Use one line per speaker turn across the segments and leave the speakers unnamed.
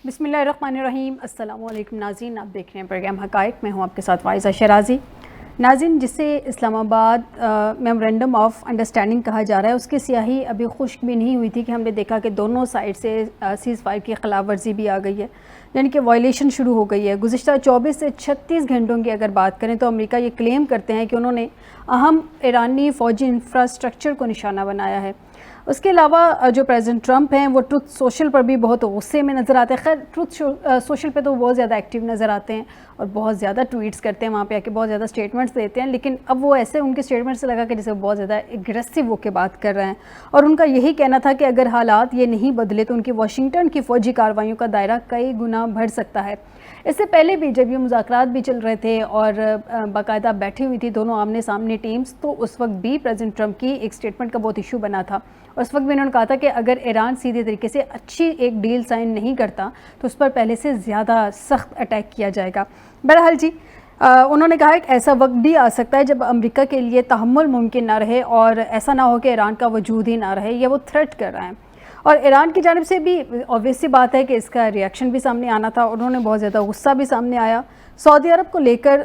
बिस्मिल्लाहिर्रहमानिर्रहीम। अस्सलाम वालेकुम नाज़रीन, आप देख रहे हैं प्रोग्राम हक़ाइक़। मैं हूं आपके साथ वाइज़ा शराजी। नाज़रीन, जिसे इस्लामाबाद मेमोरेंडम ऑफ अंडरस्टैंडिंग कहा जा रहा है, उसकी स्याही अभी खुश्क भी नहीं हुई थी कि हमने देखा कि दोनों साइड से सीज़ फायर की खिलाफ वर्जी भी आ गई है, यानी कि वायलेशन शुरू हो गई है। गुज़िश्ता 24 से 36 घंटों की अगर बात करें तो अमेरिका ये क्लेम करते हैं कि उन्होंने अहम ईरानी फ़ौजी इंफ्रास्ट्रक्चर को निशाना बनाया है। उसके अलावा जो प्रेसिडेंट ट्रंप हैं वो ट्रुथ सोशल पर भी बहुत गुस्से में नज़र आते हैं। खैर, ट्रुथ सोशल पे तो बहुत ज़्यादा एक्टिव नज़र आते हैं और बहुत ज़्यादा ट्वीट्स करते हैं, वहाँ पे आके बहुत ज़्यादा स्टेटमेंट्स देते हैं, लेकिन अब वो ऐसे उनके स्टेटमेंट से लगा कि जैसे बहुत ज़्यादा एग्रेसिव होकर बात कर रहे हैं। और उनका यही कहना था कि अगर हालात ये नहीं बदले तो उनकी वाशिंगटन की फ़ौजी कार्रवाइयों का दायरा कई गुना बढ़ सकता है। इससे पहले भी जब ये मुज़ाकरात भी चल रहे थे और बाकायदा बैठी हुई थी दोनों आमने सामने टीम्स, तो उस वक्त भी प्रेसिडेंट ट्रंप की एक स्टेटमेंट का बहुत इशू बना था। और उस वक्त भी उन्होंने कहा था कि अगर ईरान सीधे तरीके से अच्छी एक डील साइन नहीं करता तो उस पर पहले से ज़्यादा सख्त अटैक किया जाएगा। बहरहाल जी, उन्होंने कहा कि ऐसा वक्त भी आ सकता है जब अमेरिका के लिए तहम्मुल मुमकिन ना रहे और ऐसा ना हो कि ईरान का वजूद ही ना रहे। ये वो थ्रेट कर रहे हैं और ईरान की जानिब से भी ऑब्वियस सी बात है कि इसका रिएक्शन भी सामने आना था। उन्होंने बहुत ज़्यादा गुस्सा भी सामने आया। सऊदी अरब को लेकर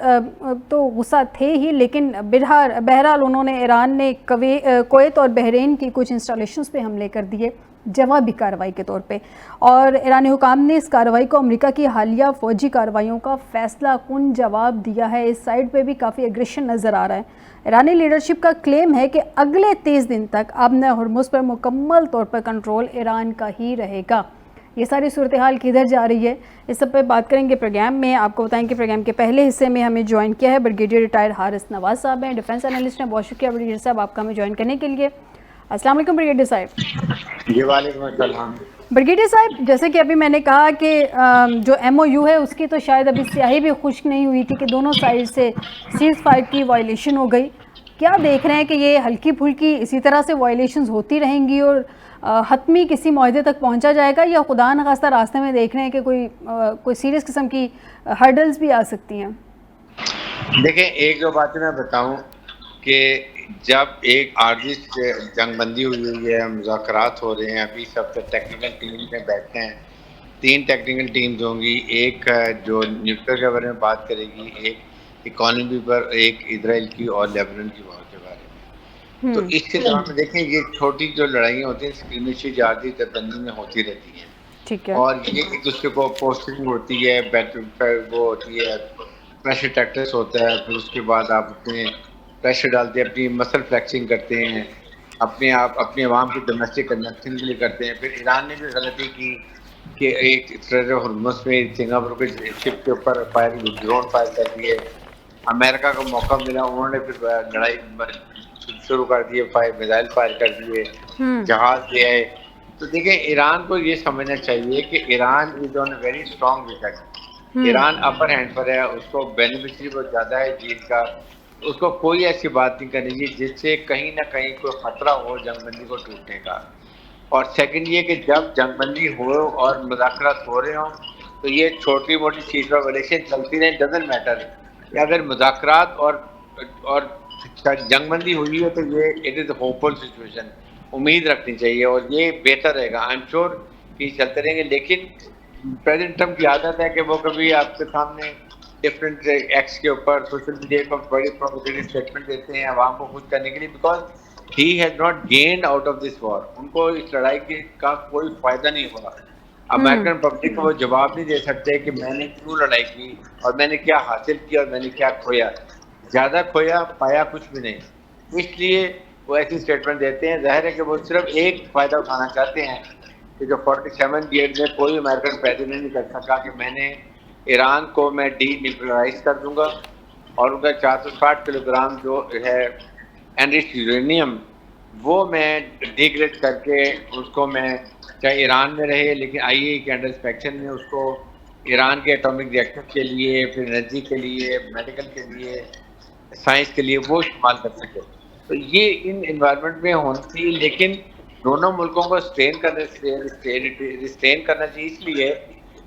तो गुस्सा थे ही, लेकिन बहरहाल उन्होंने ईरान ने कुवैत और बहरीन की कुछ इंस्टॉलेशंस पे हमले कर दिए जवाबी कार्रवाई के तौर पे। और ईरानी हुकाम ने इस कार्रवाई को अमेरिका की हालिया फ़ौजी कार्रवाइयों का फैसला कुन जवाब दिया है। इस साइड पे भी काफ़ी एग्रेशन नज़र आ रहा है। ईरानी लीडरशिप का क्लेम है कि अगले 30 दिन तक अब हुर्मुज़ पर मुकम्मल तौर पर कंट्रोल ईरान का ही रहेगा। ये सारी सूरत हाल किधर जा रही है, इस सब पे बात करेंगे प्रोग्राम में। आपको बताएं कि प्रोग्राम के पहले हिस्से में हमें ज्वाइन किया है ब्रिगेडियर रिटायर्ड हारिस नवाज साहब हैं, डिफेंस एनालिस्ट हैं। बहुत शुक्रिया ब्रिगेडियर साहब आपका हमें ज्वाइन करने के लिए। अस्सलाम वालेकुम ब्रिगेडियर साहब।
जी वालेकुम अस्सलाम।
ब्रिगेडियर साहब, जैसे कि अभी मैंने कहा कि जो MOU है उसकी तो शायद अभी स्याही भी खुश्क नहीं हुई थी कि दोनों साइड से सीज़ फायर की वायलेशन हो गई। क्या देख रहे हैं कि ये हल्की फुल्की इसी तरह से वायलेशंस होती रहेंगी और हतमी किसी मुआहदे तक पहुंचा जाएगा, या खुदा न खास्ता रास्ते में देख रहे हैं कि कोई सीरियस किस्म की हर्डल्स भी आ सकती हैं?
देखें, एक दो बातें मैं बताऊं कि जब एक आर्जी जंगबंदी हुई है, मुज़ाकरात हो रहे हैं, अभी सब टेक्निकल टीम में बैठे हैं। 3 टेक्निकल टीम्स होंगी, एक जो न्यूक्लियर के बारे में बात करेगी, एक इकॉनमी पर, एक इजराइल की और लेबनान की वॉर के बारे में। तो इसके दौरान में देखें, ये छोटी जो लड़ाइयाँ होती हैं स्क्रीमिश आर्जी जंगबंदी में होती रहती हैं।
ठीक है।
और ये एक दूसरे को पोस्टिंग होती है, वो होती है, प्रेशर टैक्टिक्स होता है। फिर उसके बाद आप अपने प्रेशर डालते हैं, अपनी मसल फ्लैक्सिंग करते हैं, अपने आप अपने अवाम की डोमेस्टिक कनेक्शन के लिए करते हैं। फिर ईरान ने भी गलती की कि एक हुर्मुज़ में सिंगापुर के शिप के ऊपर ड्रोन फायर कर दिए। अमेरिका को मौका मिला, उन्होंने फिर लड़ाई शुरू कर दिए, मिसाइल फायर कर दिए, जहाज ले आए। तो देखिए, ईरान को ये समझना चाहिए कि Iran is on a very strong wicket. Iran upper hand पर है, उसको बेनिफिशियरी बहुत ज़्यादा है जीत का। उसको कोई ऐसी बात नहीं करनी चाहिए जिससे कहीं ना कहीं कोई खतरा हो जंगबंदी को टूटने का। और सेकंड ये कि जब जंगबंदी हो और मुज़ाकरात हो रहे हों तो ये छोटी मोटी चीज़ पर रिलेशन चलती रहे, डजंट मैटर। अगर मुज़ाकरात और जंगबंदी हुई है तो ये इट इज़ होपफुल सिचुएशन, उम्मीद रखनी चाहिए और ये बेहतर रहेगा। आई एम श्योर कि चलते रहेंगे। लेकिन प्रेसिडेंट ट्रंप की आदत है कि वो कभी आपके सामने डिफरेंट एक्ट्स के ऊपर सोशल मीडिया पर बड़ी प्रोवोकेटिव स्टेटमेंट देते हैं आवाम को खुश करने के लिए, because he has not gained out of this war. उनको इस लड़ाई का कोई फायदा नहीं हुआ। अमेरिकन पब्लिक को वो जवाब नहीं दे सकते कि मैंने क्यों लड़ाई की और मैंने क्या हासिल किया और मैंने क्या खोया। ज़्यादा खोया, पाया कुछ भी नहीं। इसलिए वो ऐसी स्टेटमेंट देते हैं। जाहिर है कि वो सिर्फ एक फ़ायदा उठाना चाहते हैं कि जो 47 ईयर में कोई अमेरिकन प्रेसिडेंट नहीं कर सका कि मैंने ईरान को मैं डीन्यूक्लियराइज कर दूंगा और उनका 460 किलोग्राम जो है एनरिच्ड यूरेनियम वो मैं डिग्रेड करके उसको मैं, चाहे ईरान में रहे लेकिन IAEA के अंडर इंस्पेक्शन में, उसको ईरान के एटॉमिक रिएक्टर के लिए, फिर एनर्जी के लिए, मेडिकल के लिए, साइंस के लिए वो इस्तेमाल कर सके। तो ये इन इन्वायरमेंट में होनी चाहिए। लेकिन दोनों मुल्कों को रिस्ट्रेन करना चाहिए, इसलिए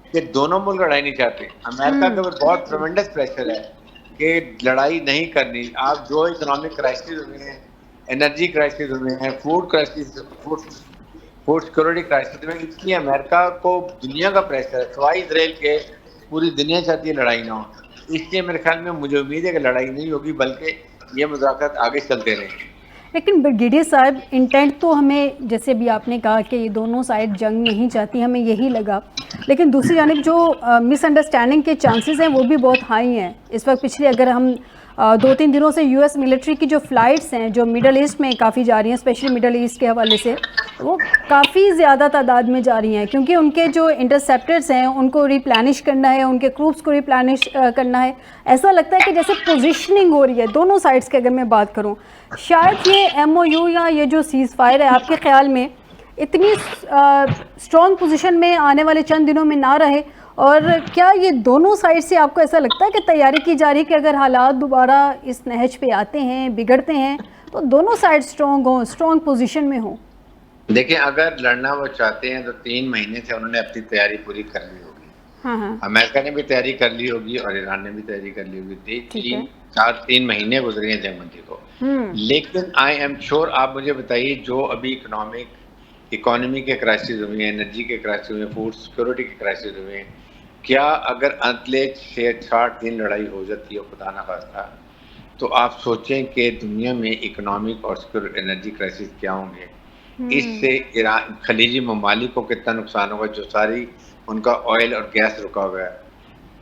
कि दोनों मुल्क लड़ाई नहीं चाहते। अमेरिका के ऊपर बहुत ट्रमेंडस प्रेशर है कि लड़ाई नहीं करनी। आप जो इकोनॉमिक क्राइसिस हुए हैं, एनर्जी क्राइसिस हुए हैं, फूड फूड सिक्योरिटी क्राइसिस में, इसलिए अमेरिका को दुनिया का प्रेशर है, सवाई इसराइल के पूरी दुनिया चाहती है लड़ाई ना हो। इसलिए मेरे ख्याल में मुझे उम्मीद है कि लड़ाई नहीं होगी, बल्कि ये मुज़ाकरात आगे चलते रहेंगे।
लेकिन ब्रिगेडियर साहब, इंटेंट तो हमें, जैसे भी आपने कहा कि ये दोनों साइड जंग नहीं चाहती, हमें यही लगा, लेकिन दूसरी जानिब जो मिसअंडरस्टैंडिंग के चांसेस हैं वो भी बहुत हाई हैं इस वक्त। पिछले अगर हम 2-3 दिनों से यूएस मिलिट्री की जो फ़्लाइट्स हैं जो मिडल ईस्ट में काफ़ी जा रही हैं, स्पेशली मिडल ईस्ट के हवाले से, वो काफ़ी ज़्यादा तादाद में जा रही हैं, क्योंकि उनके जो इंटरसेप्टर्स हैं उनको रिप्लेनिश करना है, उनके क्रूप्स को रिप्लेनिश करना है। ऐसा लगता है कि जैसे पोजीशनिंग हो रही है दोनों साइड्स की। अगर मैं बात करूं, शायद ये एमओयू या ये जो सीज़ फायर है आपके ख्याल में इतनी स्ट्रॉन्ग पोजीशन में आने वाले चंद दिनों में ना रहे, और क्या ये दोनों साइड से आपको ऐसा लगता है कि तैयारी की जा रही है कि अगर हालात दोबारा इस नहज पे आते हैं, बिगड़ते हैं, तो दोनों साइड स्ट्रॉन्ग हों, स्ट्रॉन्ग पोजीशन में हों?
देखिए, अगर लड़ना वो चाहते हैं तो 3 महीने से उन्होंने अपनी तैयारी पूरी कर ली होगी।
हाँ हाँ,
अमेरिका ने भी तैयारी कर ली होगी और ईरान ने भी तैयारी कर ली होगी।
ठीक है।
3 महीने गुजरे हैं जंगबंदी को। लेकिन आई एम श्योर, आप मुझे बताइए, जो अभी इकोनॉमी के क्राइसिस हुए हैं, एनर्जी के क्राइसिस हुए हैं, फूड सिक्योरिटी के क्राइसिस हुए हैं, क्या अगर अगले 60 दिन लड़ाई हो जाती है खुदा ना खास्ता, तो आप सोचें कि दुनिया में इकोनॉमिक और एनर्जी क्राइसिस क्या होंगे। इससे ईरान, खलीजी ममालिक को कितना नुकसान होगा, जो सारी उनका ऑयल और गैस रुका हुआ है।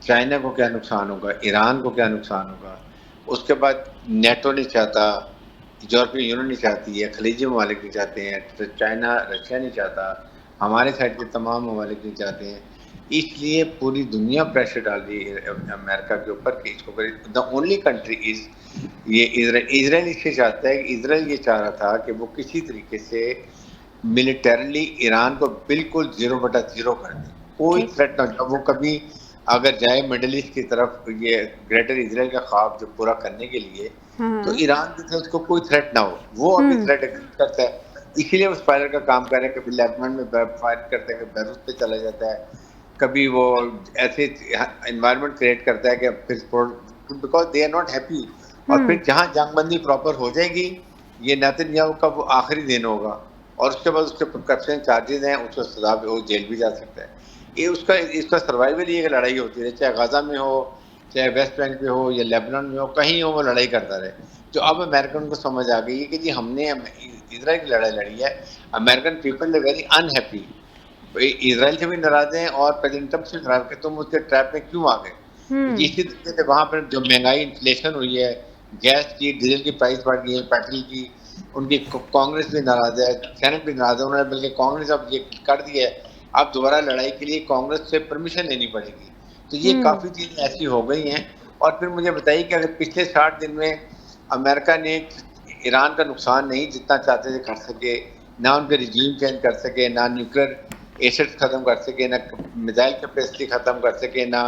चाइना को क्या नुकसान होगा, ईरान को क्या नुकसान होगा। उसके बाद नेटो नहीं चाहता, यूरोपियन यूनियन नहीं चाहती है, खलीजी ममालिक नहीं चाहते हैं, तो चाइना, रशिया नहीं चाहता, हमारे साइड के तमाम ममालिक नहीं चाहते हैं। इसलिए पूरी दुनिया प्रेशर डाल रही है अमेरिका के ऊपर कि इसको करे। द ओनली कंट्री इज ये इजराइल इसलिए चाहता है कि इजराइल ये चाह रहा था कि वो किसी तरीके से मिलिटरली ईरान को बिल्कुल 0/0 कर दे, कोई थ्रेट ना हो। वो कभी अगर जाए मिडल ईस्ट की तरफ, ये ग्रेटर इजराइल का ख्वाब जो पूरा करने के लिए, तो ईरान की तरफ उसको कोई थ्रेट ना हो। वो अभी थ्रेट करता है, इसीलिए उस फायर का काम कर रहे हैं। कभी लेबनान में फायर करता है, कभी बेरूत पे चला जाता है, कभी वो ऐसे एनवायरनमेंट क्रिएट करता है कि फिर because they are not happy. और फिर जहाँ जंगबंदी प्रॉपर हो जाएगी, ये नेतन्याहू का वो आखिरी दिन होगा, और उसके बाद उसके करप्शन चार्जेस हैं, उसको सजा, वो जेल भी जा सकता है। ये इसका सर्वाइवल ही एक लड़ाई होती है, चाहे गाजा में हो, चाहे वेस्ट बैंक में हो, या लेबनान में हो, कहीं हो, वो लड़ाई करता रहे। जो अब अमेरिकन को समझ आ गई है कि जी हमने इजराइल की लड़ाई लड़ी है, American people very unhappy, Israel से भी नाराज हैं और प्रेसिडेंट ट्रंप से नाराज कि तुम उसके ट्रैप में क्यों आ गए। इसी तरीके से वहाँ पर जो महंगाई, इन्फ्लेशन हुई है, गैस की, डीजल की प्राइस बढ़ गई है, पेट्रोल की, उनकी कांग्रेस भी नाराज है, सेनेट भी नाराज है। उन्होंने बल्कि कांग्रेस अब ये कर दिया है, अब दोबारा लड़ाई के लिए कांग्रेस से परमिशन लेनी पड़ेगी। तो ये काफ़ी चीज़ें ऐसी हो गई हैं। और फिर मुझे बताइए कि अगर पिछले 60 दिन में अमेरिका ने ईरान का नुकसान नहीं जितना चाहते थे कर सके, ना उनके रिजीम चेंज कर सके, ना न्यूक्लियर एसेट्स ख़त्म कर सके, ना मिसाइल कैपेसिटी ख़त्म कर सके, ना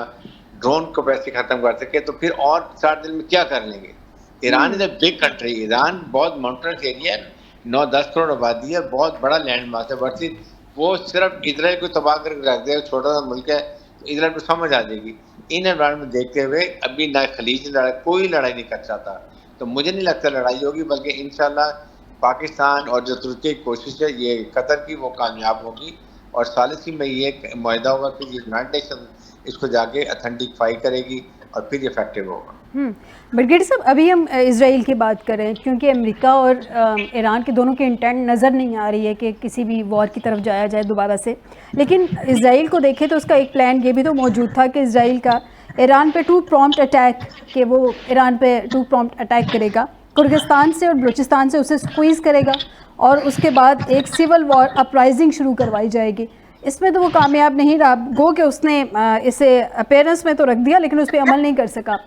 ड्रोन कैपेसिटी ख़त्म कर सके, तो फिर और 60 दिन में क्या कर लेंगे। Iran is a big country, Iran बहुत माउंटेनस एरिया है, 9-10 करोड़ आबादी है, बहुत बड़ा लैंड मास है। वर्सेस वो सिर्फ इजराइल को तबाह करके रख देगा, छोटा सा मुल्क है, तो इजराइल को समझ आ जाएगी। इन एनवायरमेंट देखते हुए अभी ना खलीज लड़ाई, कोई लड़ाई नहीं कर चाहता, तो मुझे नहीं लगता लड़ाई होगी, बल्कि इंशाल्लाह पाकिस्तान और जो तुर्की की कोशिश है ये कतर की, वो कामयाब होगी। और सालिसी में ये मुआहदा होगा कि ये यूनाइटेड नेशन इसको जाके अथेंटिफाई करेगी और फिर इफेक्टिव होगा।
ब्रिगेडियर साहब, अभी हम इसराइल की बात करें, क्योंकि अमेरिका और ईरान के दोनों के इंटेंट नज़र नहीं आ रही है कि किसी भी वॉर की तरफ जाया जाए दोबारा से। लेकिन इसराइल को देखें तो उसका एक प्लान ये भी तो मौजूद था कि इसराइल का ईरान पे 2 प्रॉम्प्ट अटैक, कि वो ईरान पे 2 प्रॉम्प्ट अटैक करेगा, कुर्गिस्तान से और बलूचिस्तान से उसे स्क्वीज़ करेगा, और उसके बाद एक सिविल वॉर अपराइजिंग शुरू करवाई जाएगी। इसमें तो वो कामयाब नहीं रहा, गो कि उसने इसे अपेयरेंस में तो रख दिया लेकिन उस पर अमल नहीं कर सका।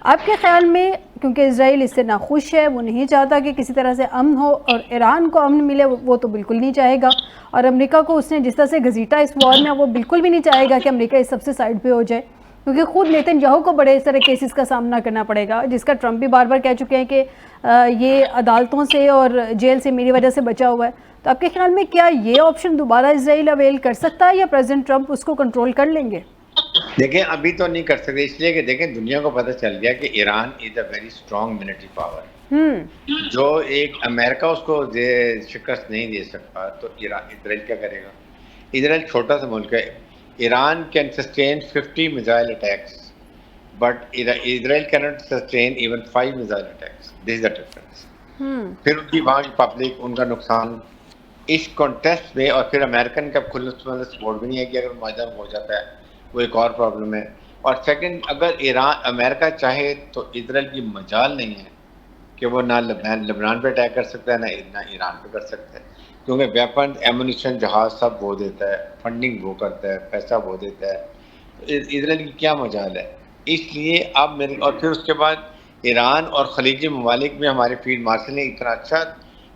आपके ख्याल में, क्योंकि इजराइल इससे नाखुश है, वो नहीं चाहता कि किसी तरह से अमन हो, और ईरान को अमन मिले वो तो बिल्कुल नहीं चाहेगा, और अमेरिका को उसने जिस तरह से घसीटा इस वॉर में, वो बिल्कुल भी नहीं चाहेगा कि अमेरिका इस सबसे साइड पे हो जाए, क्योंकि खुद नेतन्याहू को बड़े सारे केसेस का सामना करना पड़ेगा, जिसका ट्रंप भी बार बार कह चुके हैं कि ये अदालतों से और जेल से मेरी वजह से बचा हुआ है। तो आपके ख्याल में क्या ये ऑप्शन दोबारा इजराइल अवेल कर सकता है, या प्रेसिडेंट ट्रंप उसको कंट्रोल कर लेंगे?
देखें, अभी तो नहीं कर सकते, इसलिए कि देखें दुनिया को पता चल गया कि Iran is a very strong military power. जो एक अमेरिका उसको शिकस्त नहीं दे सकता, तो इसराइल क्या करेगा? इसराइल छोटा सा मुल्क है। Iran can sustain 50 missile attacks, but Israel can not sustain even 5 missile attacks. This is the difference. फिर उनकी वहाँ की पब्लिक, उनका नुकसान इस कॉन्टेस्ट में, और फिर अमेरिकन का खुले सपोर्ट भी नहीं है कि अगर माजर हो जाता है, वो एक और प्रॉब्लम है। और सेकंड, अगर अमेरिका चाहे तो इसराइल की मजाल नहीं है कि वो ना लेबनान पे अटैक कर सकता है, ना ईरान पे कर सकता है, क्योंकि वेपन, एमुनिशन, जहाज सब वो देता है, फंडिंग वो करता है, पैसा वो देता है। तो इसराइल की क्या मजाल है? इसलिए अब मेरे, और फिर उसके बाद ईरान और खलीजी ममालिक में हमारे फील्ड मार्शल ने इतना अच्छा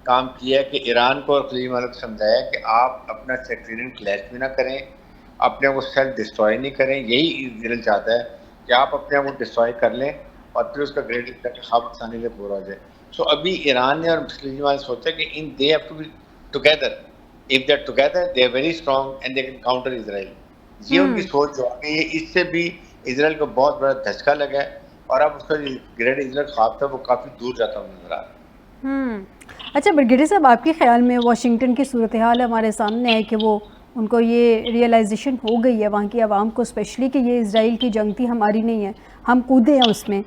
काम किया है कि ईरान को और खलीजी ममालिक को समझाया कि आप अपना सेक्टरियन क्लैश भी ना करें, अपने आप को सेल्फ डिस्ट्रॉय नहीं करें। यही इसराइल चाहता है कि आप अपने आप को डिस्ट्रॉय कर लें और फिर उसका ग्रेट ख्वाब आसानी से पूरा हो जाए। सो अभी ईरान ने और मुस्लिम ने सोचा कि इन they have to be together. If they are together, they are very strong and they can counter Israel. ये उनकी सोच जो आ गई है। इससे भी इसराइल को बहुत बड़ा धचका लगा है, और अब उसका ग्रेट इसराइल ख्वाब था वो काफ़ी दूर जाता हुआ नजर आ रहा है।
अच्छा ब्रिगेडियर साहब, आपके ख्याल में वाशिंगटन की सूरत हाल हमारे सामने है कि वो उनको ये रियलाइजेशन हो गई है वहाँ की आवाम को स्पेशली कि ये इसराइल की जंग थी, हमारी नहीं है, हम कूदे हैं उसमें।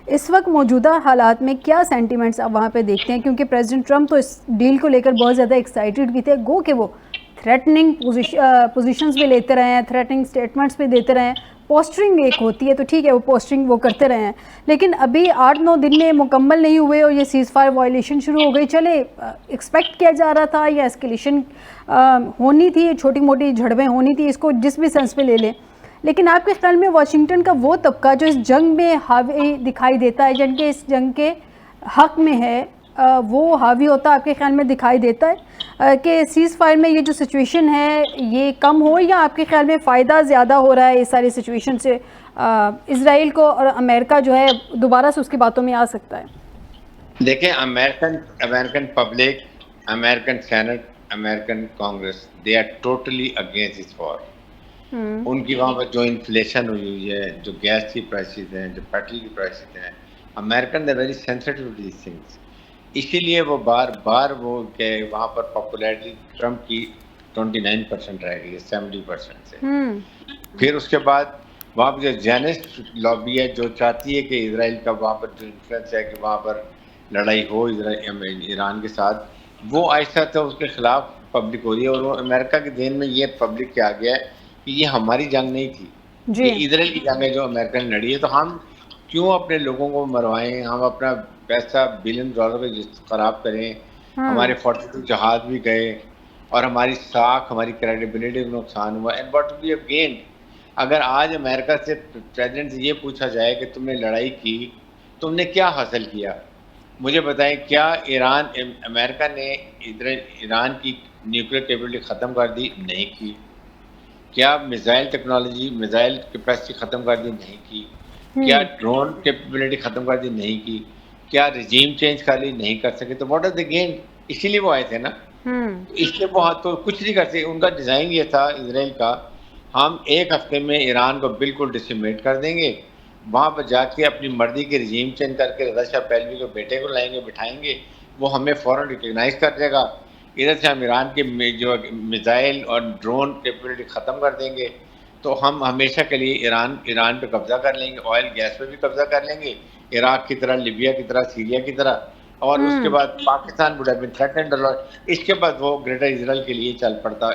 इस वक्त मौजूदा हालात में क्या सेंटिमेंट्स आप वहाँ पे देखते हैं? क्योंकि प्रेसिडेंट ट्रंप तो इस डील को लेकर बहुत ज़्यादा एक्साइटेड भी थे, गो कि वो थ्रेटनिंग पोजीशंस भी लेते रहे हैं, थ्रेटनिंग स्टेटमेंट्स भी देते रहे हैं। पोस्टरिंग एक होती है तो ठीक है, वो पोस्टरिंग वो करते रहे हैं, लेकिन अभी 8-9 दिन में मुकम्मल नहीं हुए और ये सीज़ फायर वायलेशन शुरू हो गई। चले एक्सपेक्ट किया जा रहा था या एस्केलेशन होनी थी, छोटी मोटी झड़पें होनी थी, इसको जिस भी सेंस पे ले लें, लेकिन आपके ख्याल में वाशिंगटन का वो तबका जो इस जंग में हावी दिखाई देता है, जिनके इस जंग के हक में है, वो हावी होता आपके ख्याल में दिखाई देता है कि सीज़ फायर में ये जो सिचुएशन है ये कम हो, या आपके ख्याल में फ़ायदा ज़्यादा हो रहा है इस सारी सिचुएशन से इसराइल को, और अमेरिका जो है दोबारा से उसकी बातों में आ सकता है?
देखें, American public, American Senate, American Congress, they are totally against this war. उनकी वहाँ पर जो इन्फ्लेशन हुई है, जो गैस की प्राइसेस हैं, जो पेट्रोल की प्राइसेस हैं, American they very sensitive to these things. इसीलिए वो बार बार वो के वहाँ पर पॉपुलैरिटी ट्रम्प की 29% रह गई है 70% से। फिर उसके बाद वहाँ पर जो ज़ायनिस्ट लॉबी है जो चाहती है कि इसराइल का वहाँ पर जो इन्फ्लुएंस है कि वहाँ पर लड़ाई हो ईरान के साथ, वो आहिस्ता आहिस्ता उसके खिलाफ पब्लिक हो रही है। और वो अमेरिका के ध्यान में ये पब्लिक के आ गया है कि ये हमारी जंग नहीं थी, ये इसराइल की जंग है जो अमेरिका ने लड़ी है, तो हम क्यों अपने लोगों को मरवाएं, हम अपना पैसा $1 बिलियन खराब करें। हमारे 42 जहाज भी गए और हमारी साख, हमारी क्रेडिबिलिटी को नुकसान हुआ। And what we have gained? अगर आज अमेरिका से प्रेसिडेंट से ये पूछा जाए कि तुमने लड़ाई की, तुमने क्या हासिल किया, मुझे बताएं। क्या अमेरिका ने ईरान की न्यूक्लियर कैपेबिलिटी ख़त्म कर दी? नहीं की। क्या मिसाइल टेक्नोलॉजी, मिसाइल कैपेसिटी ख़त्म कर दी? नहीं की। क्या ड्रोन कैपेबिलिटी ख़त्म कर दी? नहीं की। क्या रिजीम चेंज कर ली? नहीं कर सके। तो व्हाट आर द गेन? इसीलिए वो आए थे ना। इसलिए वो तो कुछ नहीं कर सके। उनका डिज़ाइन ये था इसराइल का, हम 1 हफ्ते में ईरान को बिल्कुल डिसिमेट कर देंगे, वहाँ पर जाके अपनी मर्जी के रिजीम चेंज करके रज़ा शाह पहलवी को बेटे को लाएंगे, बिठाएंगे, वो हमें फ़ौरन रिकग्नाइज कर देगा। इधर से हम ईरान के जो मिसाइल और ड्रोन कैपेबिलिटी ख़त्म कर देंगे, तो हम हमेशा के लिए ईरान पे कब्जा कर लेंगे, ऑयल गैस पे भी कब्जा कर लेंगे, इराक की तरह, लिबिया की तरह, सीरिया की तरह। और उसके बाद Pakistan would have been threatened a lot. इसके बाद वो ग्रेटर इजराइल के लिए चल पड़ता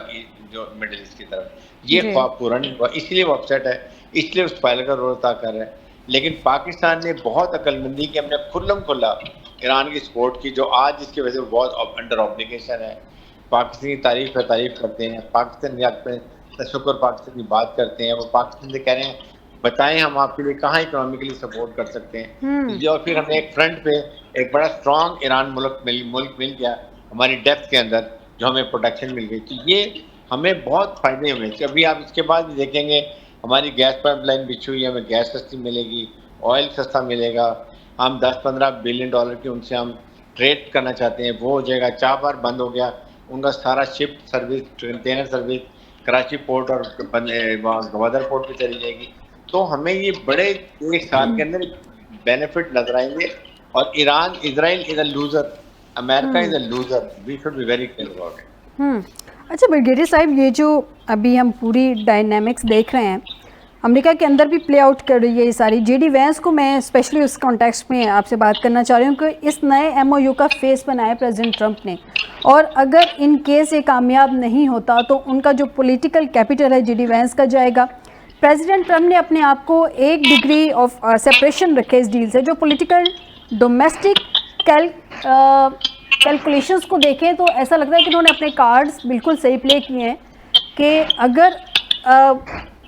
जो मिडिल ईस्ट की तरफ। ये ख्वाब पूरा नहीं हुआ, इसलिए वो अपसेट है, इसलिए उस फाइल का रोल अदा कर रहे हैं। लेकिन पाकिस्तान ने बहुत अक्लमंदी की, हमने खुल्लम खुल्ला ईरान की सपोर्ट की, जो आज जिसकी वजह से बहुत अंडर ऑब्लिगेशन है। पाकिस्तान की तारीफ करते हैं, पाकिस्तान के हक में तशक्कुर पाकिस्तान की बात करते हैं। वो पाकिस्तान से कह रहे हैं बताएं हम आपके लिए कहाँ इकोनॉमिकली सपोर्ट कर सकते हैं। और फिर हमें एक फ्रंट पे एक बड़ा स्ट्रॉन्ग ईरान मुल्क मिल गया हमारी डेप्थ के अंदर, जो हमें प्रोटेक्शन मिल गई। तो ये हमें बहुत फ़ायदे हुए। अभी आप इसके बाद भी देखेंगे हमारी गैस पाइपलाइन बिछी हुई है, हमें गैस सस्ती मिलेगी, ऑयल सस्ता मिलेगा। हम 10-15 बिलियन डॉलर की उनसे हम ट्रेड करना चाहते हैं, वो हो जाएगा। चाबार बंद हो गया, उनका सारा ship service, container service Karachi port और गवादर पोर्ट पे चली जाएगी। तो हमें ये बड़े 1 साल के अंदर बेनिफिट नजर आएंगे और Iran, Israel is a loser, America is a loser, we should be very clear about it.
अच्छा ब्रिगेडियर साहब, ये जो अभी हम पूरी डायनामिक्स देख रहे हैं अमेरिका के अंदर भी प्ले आउट कर रही है ये सारी, जेडी वैंस को मैं स्पेशली उस कॉन्टेक्स्ट में आपसे बात करना चाह रही हूँ कि इस नए एमओयू का फेस बनाया प्रेसिडेंट ट्रंप ने, और अगर इन केस ये कामयाब नहीं होता तो उनका जो पॉलिटिकल कैपिटल है जेडी वैंस का जाएगा। प्रेसिडेंट ट्रंप ने अपने आप को 1 डिग्री ऑफ सेपरेशन रखे इस डील से, जो पॉलिटिकल डोमेस्टिक कैलकुलेशंस को देखें तो ऐसा लगता है कि उन्होंने अपने कार्ड्स बिल्कुल सही प्ले किए हैं कि अगर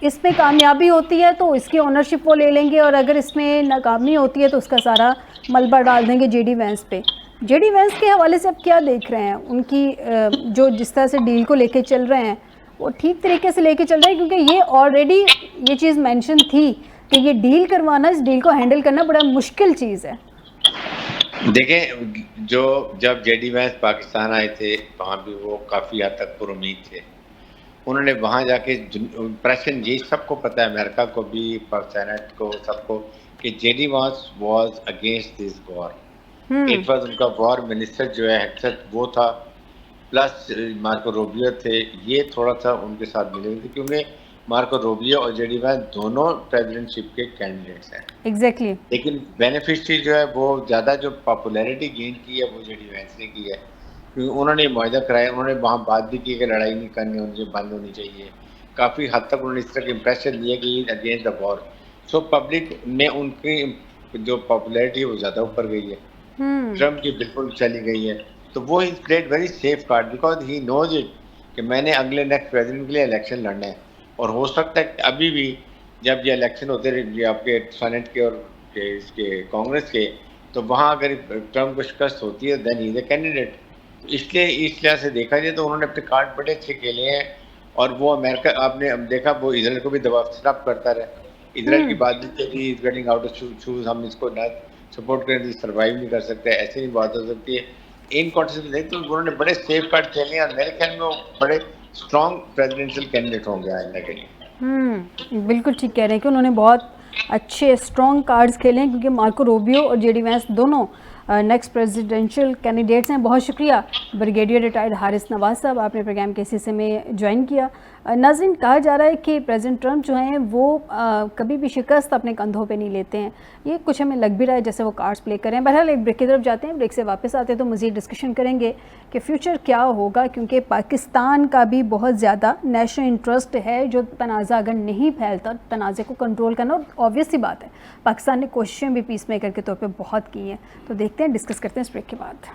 इसमें कामयाबी होती है तो इसकी ओनरशिप वो ले लेंगे, और अगर इसमें नाकामी होती है तो उसका सारा मलबा डाल देंगे जेडी वैंस पे। जेडी वैंस के हवाले से आप क्या देख रहे हैं, उनकी जो जिस तरह से डील को लेके चल रहे हैं वो ठीक तरीके से लेके चल रहे हैं, क्योंकि ये ऑलरेडी ये चीज़ मेंशन थी कि ये डील करवाना, इस डील को हैंडल करना बड़ा मुश्किल चीज़ है।
देखें, जो जब जेडी वैंस पाकिस्तान आए थे वहाँ भी वो काफ़ी हद तक पुरुमीद थे। उन्होंने वहाँ जाके प्रेशन, ये सबको पता है, अमेरिका को भी, सेनेट को, सबको, कि JD Vance was against this war. It was उनका वॉर मिनिस्टर जो है हेक्सट वो था, प्लस मार्को रूबियो थे, ये थोड़ा सा उनके साथ मिले थे, क्योंकि मार्को रूबियो और जेडी वैंस दोनों प्रेसिडेंटशिप के कैंडिडेट्स हैं।
एग्जैक्टली।
लेकिन बेनिफिशियरी जो है वो ज़्यादा जो पॉपुलैरिटी गेन की है वो जेडी वैंस ने की है, क्योंकि उन्होंने मुआहदा कराया, उन्होंने वहाँ बात भी की कि लड़ाई नहीं करनी, उनसे बंद होनी चाहिए। काफ़ी हद तक उन्होंने इस तरह के इम्प्रेशन दिए कि against the war. So public ने उनकी जो पॉपुलैरिटी है वो ज़्यादा ऊपर गई है, ट्रम्प की बिल्कुल चली गई है। तो वो he played very safe card, because he knows it कि मैंने अगले नेक्स्ट प्रेसिडेंट के लिए इलेक्शन लड़ना है, और हो सकता है अभी भी जब ये इलेक्शन होते रहे आपके सेनेट के और इसके कांग्रेस के, तो वहाँ अगर ट्रम्प को शिकस्त होती है then he is a candidate. इसलिए इस लिहाज से देखा जाए तो उन्होंने अपने कार्ड बड़े अच्छे खेले हैं, और वो अमेरिका, आपने अब देखा, वो इसराइल को भी दबाव स्टॉप करता रहा। इसराइल की बात भी is getting out of shoes, हम इसको ना सपोर्ट करें तो सर्वाइव नहीं कर सकते, ऐसे नहीं बात हो सकती है। इन कॉन्टेक्स्ट में तो उन्होंने बड़े सेफ कार्ड खेले हैं, और मेरे ख्याल में वो बड़े स्ट्रॉन्ग प्रेसिडेंशियल कैंडिडेट होंगे आइंदा के लिए।
बिल्कुल ठीक कह रहे हैं कि उन्होंने बहुत अच्छे स्ट्रॉन्ग कार्ड्स खेले हैं, क्योंकि मार्को रूबियो और जेडी वैंस दोनों नेक्स्ट प्रेसिडेंशियल कैंडिडेट्स हैं। बहुत शुक्रिया ब्रिगेडियर रिटायर्ड हारिस नवाज साहब, आपने प्रोग्राम के हिस्से में ज्वाइन किया। नाज़रीन, कहा जा रहा है कि प्रेसिडेंट ट्रंप जो हैं वो कभी भी शिकस्त अपने कंधों पे नहीं लेते हैं, ये कुछ हमें लग भी रहा है जैसे वो कार्ड्स प्ले कर रहे हैं। बहरहाल एक ब्रेक की तरफ जाते हैं, ब्रेक से वापस आते हैं तो मज़ीद डिस्कशन करेंगे कि फ्यूचर क्या होगा, क्योंकि पाकिस्तान का भी बहुत ज़्यादा नेशनल इंटरेस्ट है, जो तनाज़ा अगर नहीं फैलता, तनाज़े को कंट्रोल करना, और ऑब्वियस सी बात है पाकिस्तान ने कोशिशें भी पीस मेकर के तौर पर बहुत की हैं। तो देखते हैं, डिस्कस करते हैं इस ब्रेक के बाद।